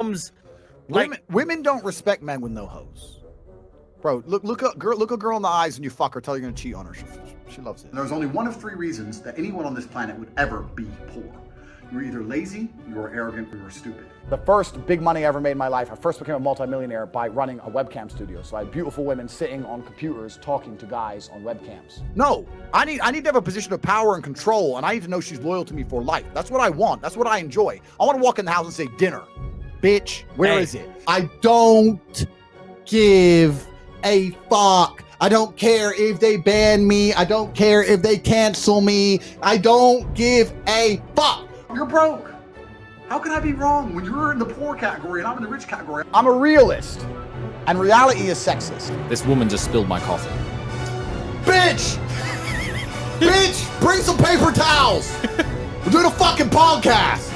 becomes like women don't respect men with no hose. Bro, look a girl in the eyes and you fuck her, tell her you're gonna cheat on her. She loves it. There's only one of three reasons that anyone on this planet would ever be poor. You're either lazy, you're arrogant, or you're stupid. The first big money I ever made in my life, I first became a multimillionaire by running a webcam studio. So I had beautiful women sitting on computers talking to guys on webcams. No, I need to have a position of power and control, and I need to know she's loyal to me for life. That's what I want. That's what I enjoy. I want to walk in the house and say, dinner. Bitch, where is it? I don't give a fuck. I don't care if they ban me. I don't care if they cancel me. I don't give a fuck. You're broke. How can I be wrong when you're in the poor category and I'm in the rich category? I'm a realist, and reality is sexist. This woman just spilled my coffee. Bitch! Bitch, bring some paper towels! We're doing a fucking podcast!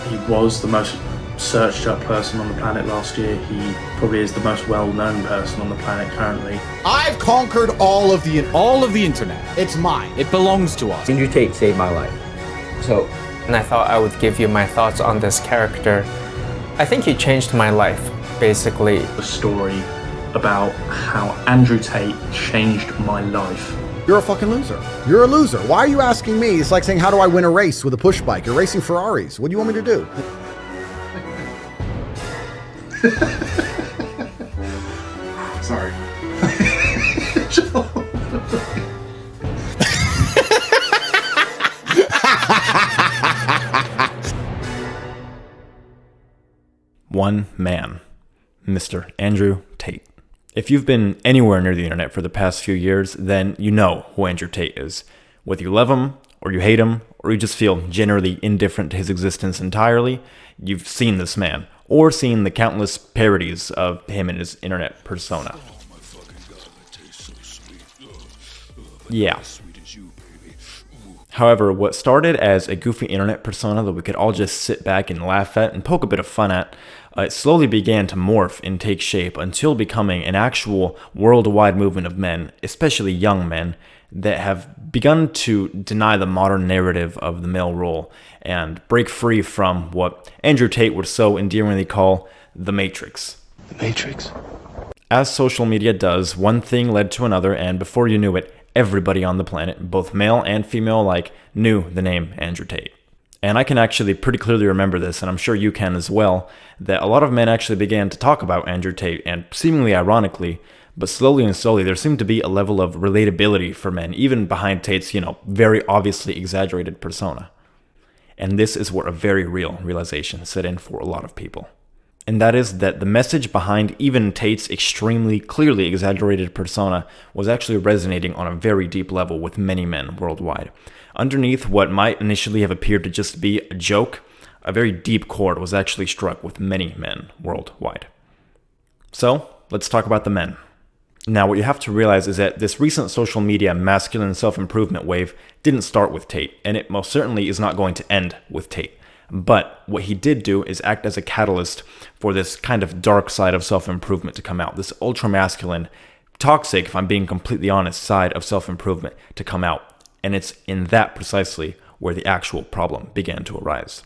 He was the most searched up person on the planet last year. He probably is the most well-known person on the planet currently. I've conquered all of the internet. It's mine. It belongs to us. Andrew Tate saved my life. And I thought I would give you my thoughts on this character. I think he changed my life, basically. A story about how Andrew Tate changed my life. You're a fucking loser. You're a loser. Why are you asking me? It's like saying, how do I win a race with a push bike? You're racing Ferraris. What do you want me to do? Sorry. One man, Mr. Andrew Tate. If you've been anywhere near the internet for the past few years, then you know who Andrew Tate is. Whether you love him, or you hate him, or you just feel generally indifferent to his existence entirely, you've seen this man, or seen the countless parodies of him and his internet persona. Yeah. However, what started as a goofy internet persona that we could all just sit back and laugh at and poke a bit of fun at, it slowly began to morph and take shape until becoming an actual worldwide movement of men, especially young men, that have begun to deny the modern narrative of the male role and break free from what Andrew Tate would so endearingly call the Matrix. The Matrix? As social media does, one thing led to another, and before you knew it, everybody on the planet, both male and female alike, knew the name Andrew Tate. And I can actually pretty clearly remember this, and I'm sure you can as well, that a lot of men actually began to talk about Andrew Tate, and seemingly ironically, but slowly and slowly there seemed to be a level of relatability for men, even behind Tate's, very obviously exaggerated persona. And this is where a very real realization set in for a lot of people. And that is that the message behind even Tate's extremely clearly exaggerated persona was actually resonating on a very deep level with many men worldwide. Underneath what might initially have appeared to just be a joke, a very deep chord was actually struck with many men worldwide. So, let's talk about the men. Now, what you have to realize is that this recent social media masculine self-improvement wave didn't start with Tate, and it most certainly is not going to end with Tate. But what he did do is act as a catalyst for this kind of dark side of self-improvement to come out, this ultra-masculine, toxic, if I'm being completely honest, side of self-improvement to come out. And it's in that precisely where the actual problem began to arise.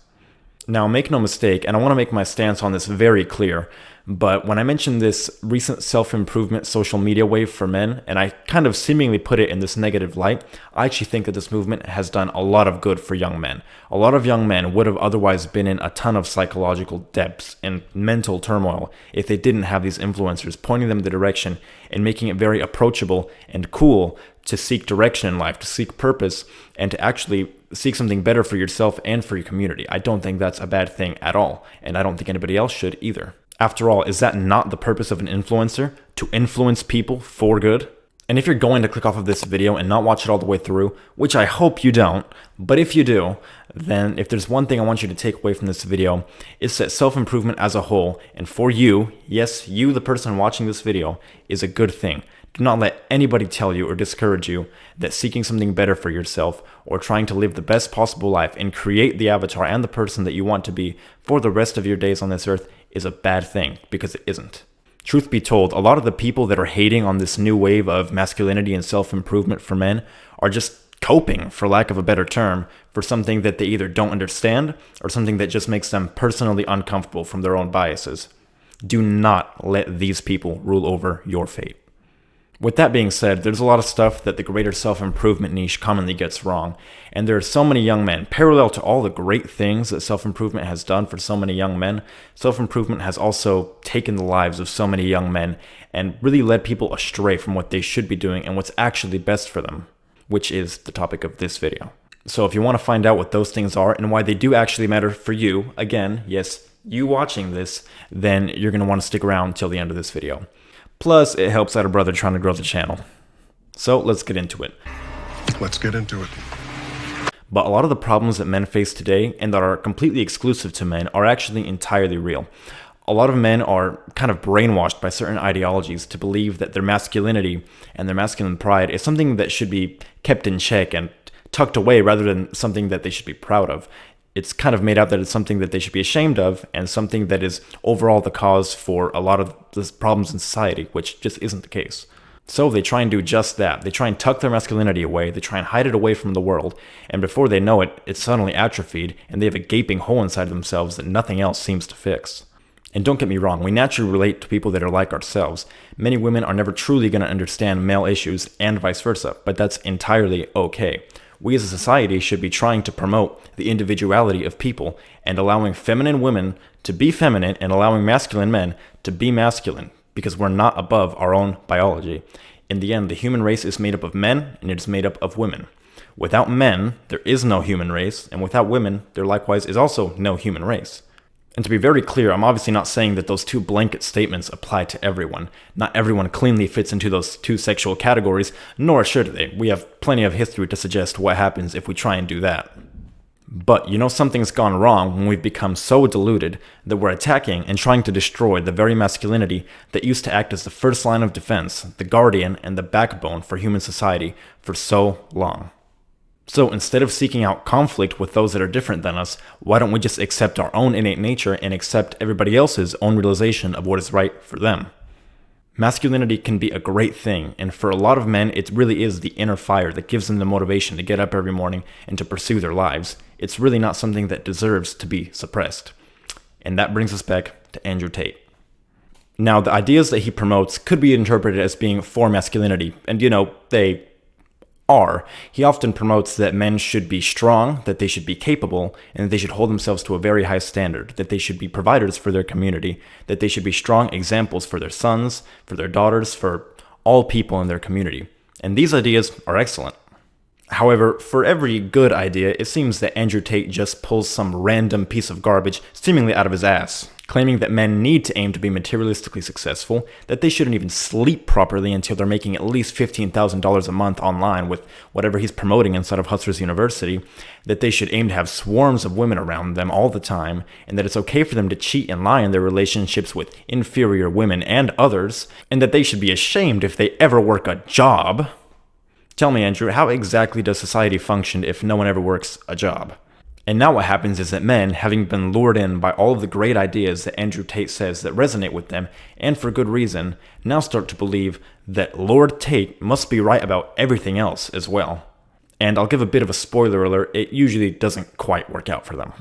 Now, make no mistake, and I want to make my stance on this very clear, but when I mention this recent self-improvement social media wave for men, and I kind of seemingly put it in this negative light, I actually think that this movement has done a lot of good for young men. A lot of young men would have otherwise been in a ton of psychological depths and mental turmoil if they didn't have these influencers pointing them the direction and making it very approachable and cool to seek direction in life, to seek purpose, and to actually seek something better for yourself and for your community. I don't think that's a bad thing at all, and I don't think anybody else should either. After all, is that not the purpose of an influencer? To influence people for good? And if you're going to click off of this video and not watch it all the way through, which I hope you don't, but if you do, then if there's one thing I want you to take away from this video, it's that self-improvement as a whole, and for you, yes, you the person watching this video, is a good thing. Do not let anybody tell you or discourage you that seeking something better for yourself or trying to live the best possible life and create the avatar and the person that you want to be for the rest of your days on this earth is a bad thing, because it isn't. Truth be told, a lot of the people that are hating on this new wave of masculinity and self-improvement for men are just coping, for lack of a better term, for something that they either don't understand or something that just makes them personally uncomfortable from their own biases. Do not let these people rule over your fate. With that being said, there's a lot of stuff that the greater self-improvement niche commonly gets wrong, and there are so many young men, parallel to all the great things that self-improvement has done for so many young men, self-improvement has also taken the lives of so many young men and really led people astray from what they should be doing and what's actually best for them, which is the topic of this video. So if you want to find out what those things are and why they do actually matter for you, again, yes, you watching this, then you're going to want to stick around till the end of this video. Plus, it helps out a brother trying to grow the channel. So let's get into it. Let's get into it. But a lot of the problems that men face today and that are completely exclusive to men are actually entirely real. A lot of men are kind of brainwashed by certain ideologies to believe that their masculinity and their masculine pride is something that should be kept in check and tucked away rather than something that they should be proud of. It's kind of made out that it's something that they should be ashamed of and something that is overall the cause for a lot of the problems in society, which just isn't the case. So they try and do just that. They try and tuck their masculinity away, they try and hide it away from the world, and before they know it, it's suddenly atrophied and they have a gaping hole inside themselves that nothing else seems to fix. And don't get me wrong, we naturally relate to people that are like ourselves. Many women are never truly going to understand male issues and vice versa, but that's entirely okay. We as a society should be trying to promote the individuality of people and allowing feminine women to be feminine and allowing masculine men to be masculine, because we're not above our own biology. In the end, the human race is made up of men and it is made up of women. Without men, there is no human race, and without women, there likewise is also no human race. And to be very clear, I'm obviously not saying that those two blanket statements apply to everyone. Not everyone cleanly fits into those two sexual categories, nor should they. We have plenty of history to suggest what happens if we try and do that. But you know something's gone wrong when we've become so deluded that we're attacking and trying to destroy the very masculinity that used to act as the first line of defense, the guardian, and the backbone for human society for so long. So instead of seeking out conflict with those that are different than us, why don't we just accept our own innate nature and accept everybody else's own realization of what is right for them? Masculinity can be a great thing, and for a lot of men, it really is the inner fire that gives them the motivation to get up every morning and to pursue their lives. It's really not something that deserves to be suppressed. And that brings us back to Andrew Tate. Now, the ideas that he promotes could be interpreted as being for masculinity, and they are. He often promotes that men should be strong, that they should be capable, and that they should hold themselves to a very high standard, that they should be providers for their community, that they should be strong examples for their sons, for their daughters, for all people in their community. And these ideas are excellent. However, for every good idea, it seems that Andrew Tate just pulls some random piece of garbage seemingly out of his ass, claiming that men need to aim to be materialistically successful, that they shouldn't even sleep properly until they're making at least $15,000 a month online with whatever he's promoting inside of Hustlers University, that they should aim to have swarms of women around them all the time, and that it's okay for them to cheat and lie in their relationships with inferior women and others, and that they should be ashamed if they ever work a job. Tell me, Andrew, how exactly does society function if no one ever works a job? And now what happens is that men, having been lured in by all of the great ideas that Andrew Tate says that resonate with them, and for good reason, now start to believe that Lord Tate must be right about everything else as well. And I'll give a bit of a spoiler alert, it usually doesn't quite work out for them.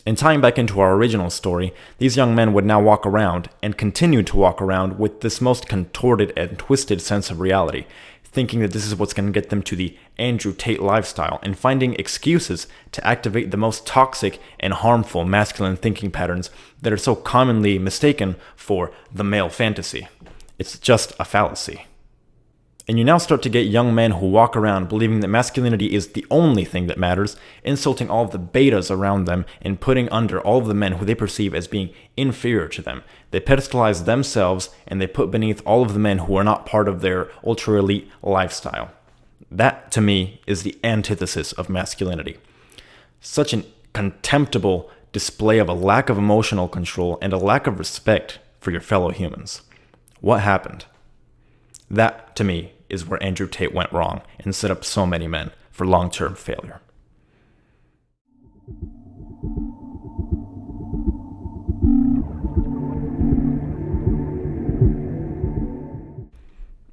And tying back into our original story, these young men would now walk around, and continue to walk around, with this most contorted and twisted sense of reality, thinking that this is what's going to get them to the Andrew Tate lifestyle, and finding excuses to activate the most toxic and harmful masculine thinking patterns that are so commonly mistaken for the male fantasy. It's just a fallacy. And you now start to get young men who walk around believing that masculinity is the only thing that matters, insulting all of the betas around them and putting under all of the men who they perceive as being inferior to them. They pedestalize themselves and they put beneath all of the men who are not part of their ultra-elite lifestyle. That, to me, is the antithesis of masculinity. Such an contemptible display of a lack of emotional control and a lack of respect for your fellow humans. What happened? That, to me, is where Andrew Tate went wrong and set up so many men for long-term failure.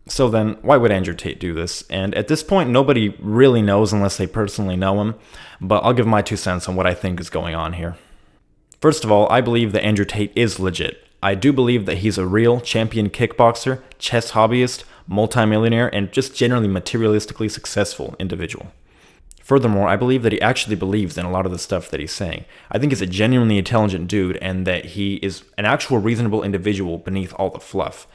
So then, why would Andrew Tate do this? And at this point, nobody really knows unless they personally know him, but I'll give my 2 cents on what I think is going on here. First of all, I believe that Andrew Tate is legit. I do believe that he's a real champion kickboxer, chess hobbyist, multimillionaire, and just generally materialistically successful individual. Furthermore, I believe that he actually believes in a lot of the stuff that he's saying. I think he's a genuinely intelligent dude and that he is an actual reasonable individual beneath all the fluff.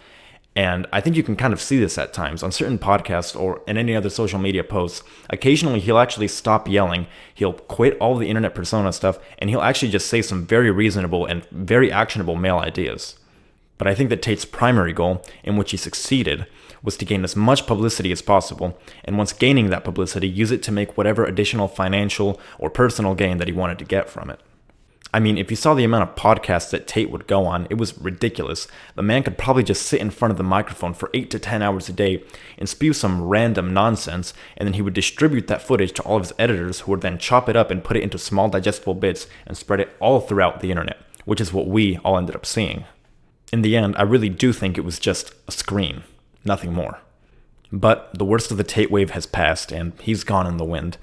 And I think you can kind of see this at times on certain podcasts or in any other social media posts. Occasionally, he'll actually stop yelling, he'll quit all the internet persona stuff, and he'll actually just say some very reasonable and very actionable male ideas. But I think that Tate's primary goal, in which he succeeded, was to gain as much publicity as possible, and once gaining that publicity, use it to make whatever additional financial or personal gain that he wanted to get from it. I mean, if you saw the amount of podcasts that Tate would go on, it was ridiculous. The man could probably just sit in front of the microphone for 8 to 10 hours a day and spew some random nonsense, and then he would distribute that footage to all of his editors, who would then chop it up and put it into small digestible bits and spread it all throughout the internet, which is what we all ended up seeing. In the end, I really do think it was just a screen. Nothing more. But the worst of the Tate wave has passed, and he's gone in the wind.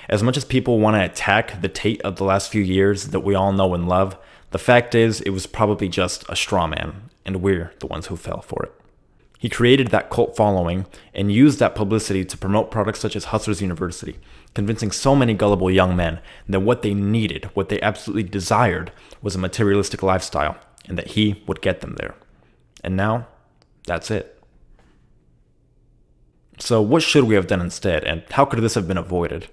As much as people want to attack the Tate of the last few years that we all know and love, the fact is it was probably just a straw man, and we're the ones who fell for it. He created that cult following and used that publicity to promote products such as Hustlers University, convincing so many gullible young men that what they needed, what they absolutely desired, was a materialistic lifestyle, and that he would get them there. And now, that's it. So what should we have done instead, and how could this have been avoided?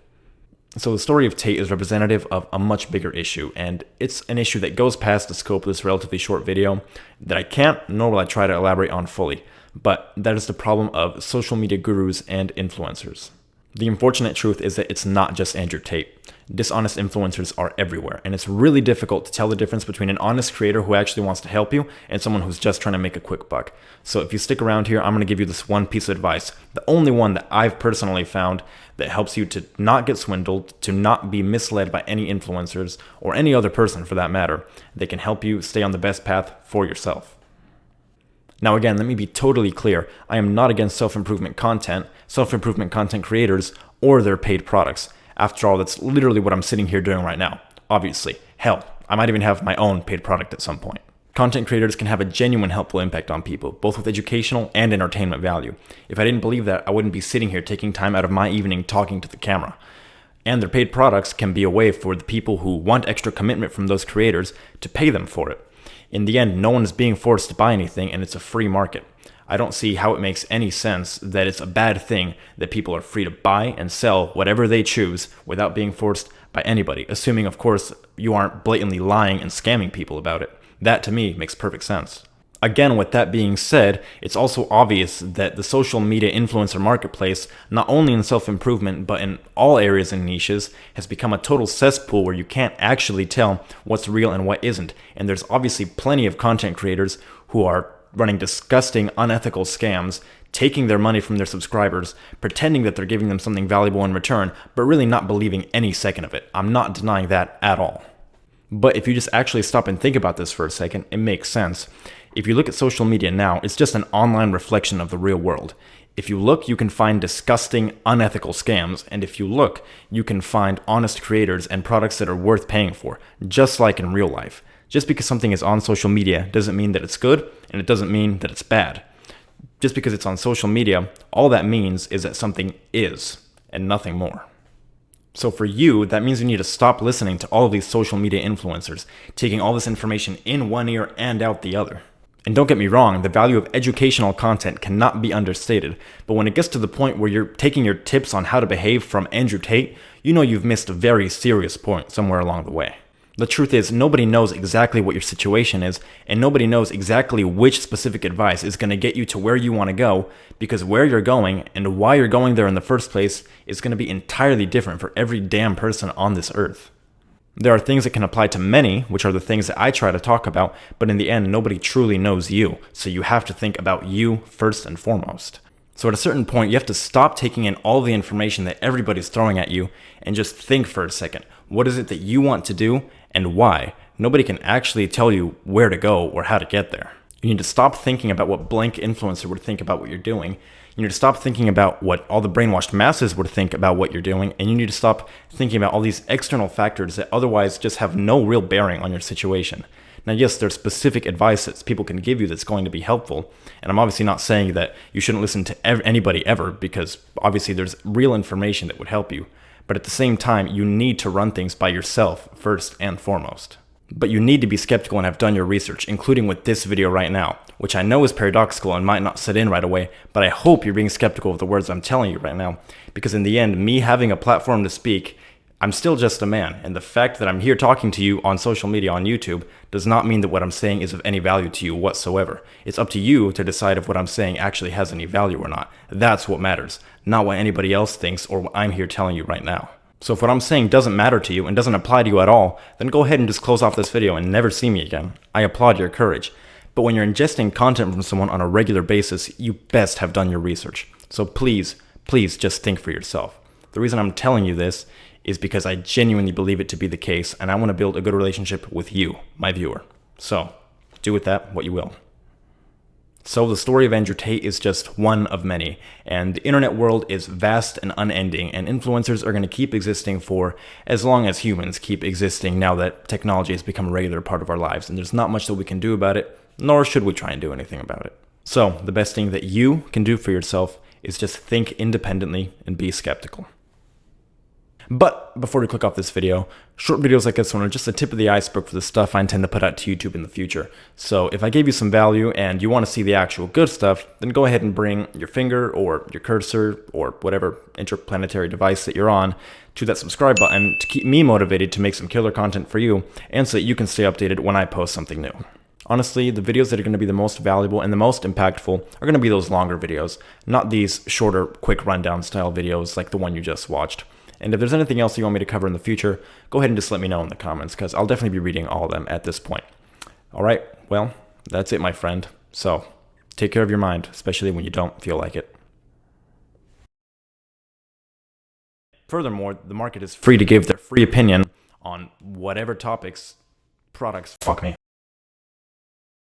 So the story of Tate is representative of a much bigger issue, and it's an issue that goes past the scope of this relatively short video that I can't, nor will I try to elaborate on fully, but that is the problem of social media gurus and influencers. The unfortunate truth is that it's not just Andrew Tate. Dishonest influencers are everywhere, and it's really difficult to tell the difference between an honest creator who actually wants to help you and someone who's just trying to make a quick buck. So if you stick around here, I'm going to give you this one piece of advice, the only one that I've personally found that helps you to not get swindled, to not be misled by any influencers, or any other person for that matter, that can help you stay on the best path for yourself. Now again, let me be totally clear. I am not against self-improvement content creators, or their paid products. After all, that's literally what I'm sitting here doing right now. Obviously. Hell, I might even have my own paid product at some point. Content creators can have a genuine helpful impact on people, both with educational and entertainment value. If I didn't believe that, I wouldn't be sitting here taking time out of my evening talking to the camera. And their paid products can be a way for the people who want extra commitment from those creators to pay them for it. In the end, no one is being forced to buy anything, and it's a free market. I don't see how it makes any sense that it's a bad thing that people are free to buy and sell whatever they choose without being forced by anybody, assuming, of course, you aren't blatantly lying and scamming people about it. That, to me, makes perfect sense. Again, with that being said, it's also obvious that the social media influencer marketplace, not only in self-improvement, but in all areas and niches, has become a total cesspool where you can't actually tell what's real and what isn't. And there's obviously plenty of content creators who are running disgusting, unethical scams, taking their money from their subscribers, pretending that they're giving them something valuable in return, but really not believing any second of it. I'm not denying that at all. But if you just actually stop and think about this for a second, it makes sense. If you look at social media now, it's just an online reflection of the real world. If you look, you can find disgusting, unethical scams, and if you look, you can find honest creators and products that are worth paying for, just like in real life. Just because something is on social media doesn't mean that it's good, and it doesn't mean that it's bad. Just because it's on social media, all that means is that something is, and nothing more. So for you, that means you need to stop listening to all of these social media influencers, taking all this information in one ear and out the other. And don't get me wrong, the value of educational content cannot be understated, but when it gets to the point where you're taking your tips on how to behave from Andrew Tate, you know you've missed a very serious point somewhere along the way. The truth is, nobody knows exactly what your situation is, and nobody knows exactly which specific advice is going to get you to where you want to go, because where you're going and why you're going there in the first place is going to be entirely different for every damn person on this earth. There are things that can apply to many, which are the things that I try to talk about, but in the end, nobody truly knows you, so you have to think about you first and foremost. So at a certain point, you have to stop taking in all the information that everybody's throwing at you and just think for a second. What is it that you want to do and why? Nobody can actually tell you where to go or how to get there. You need to stop thinking about what blank influencer would think about what you're doing. You need to stop thinking about what all the brainwashed masses would think about what you're doing, and you need to stop thinking about all these external factors that otherwise just have no real bearing on your situation. Now, yes, there's specific advice that people can give you that's going to be helpful, and I'm obviously not saying that you shouldn't listen to anybody ever, because obviously there's real information that would help you. But at the same time, you need to run things by yourself first and foremost. But you need to be skeptical and have done your research, including with this video right now, which I know is paradoxical and might not set in right away, but I hope you're being skeptical of the words I'm telling you right now, because in the end, me having a platform to speak, I'm still just a man, and the fact that I'm here talking to you on social media, on YouTube, does not mean that what I'm saying is of any value to you whatsoever. It's up to you to decide if what I'm saying actually has any value or not. That's what matters, not what anybody else thinks or what I'm here telling you right now. So if what I'm saying doesn't matter to you and doesn't apply to you at all, then go ahead and just close off this video and never see me again. I applaud your courage. But when you're ingesting content from someone on a regular basis, you best have done your research. So please, please just think for yourself. The reason I'm telling you this is because I genuinely believe it to be the case, and I want to build a good relationship with you, my viewer. So, do with that what you will. So the story of Andrew Tate is just one of many, and the internet world is vast and unending, and influencers are going to keep existing for as long as humans keep existing now that technology has become a regular part of our lives, and there's not much that we can do about it, nor should we try and do anything about it. So, the best thing that you can do for yourself is just think independently and be skeptical. But before we click off this video, short videos like this one are just the tip of the iceberg for the stuff I intend to put out to YouTube in the future. So if I gave you some value and you want to see the actual good stuff, then go ahead and bring your finger or your cursor or whatever interplanetary device that you're on to that subscribe button to keep me motivated to make some killer content for you and so that you can stay updated when I post something new. Honestly, the videos that are going to be the most valuable and the most impactful are going to be those longer videos, not these shorter, quick rundown style videos like the one you just watched. And if there's anything else you want me to cover in the future, go ahead and just let me know in the comments, because I'll definitely be reading all of them at this point. Alright, well, that's it, my friend. So, take care of your mind, especially when you don't feel like it. Furthermore, the market is free to give their free opinion on whatever topics, products, fuck me.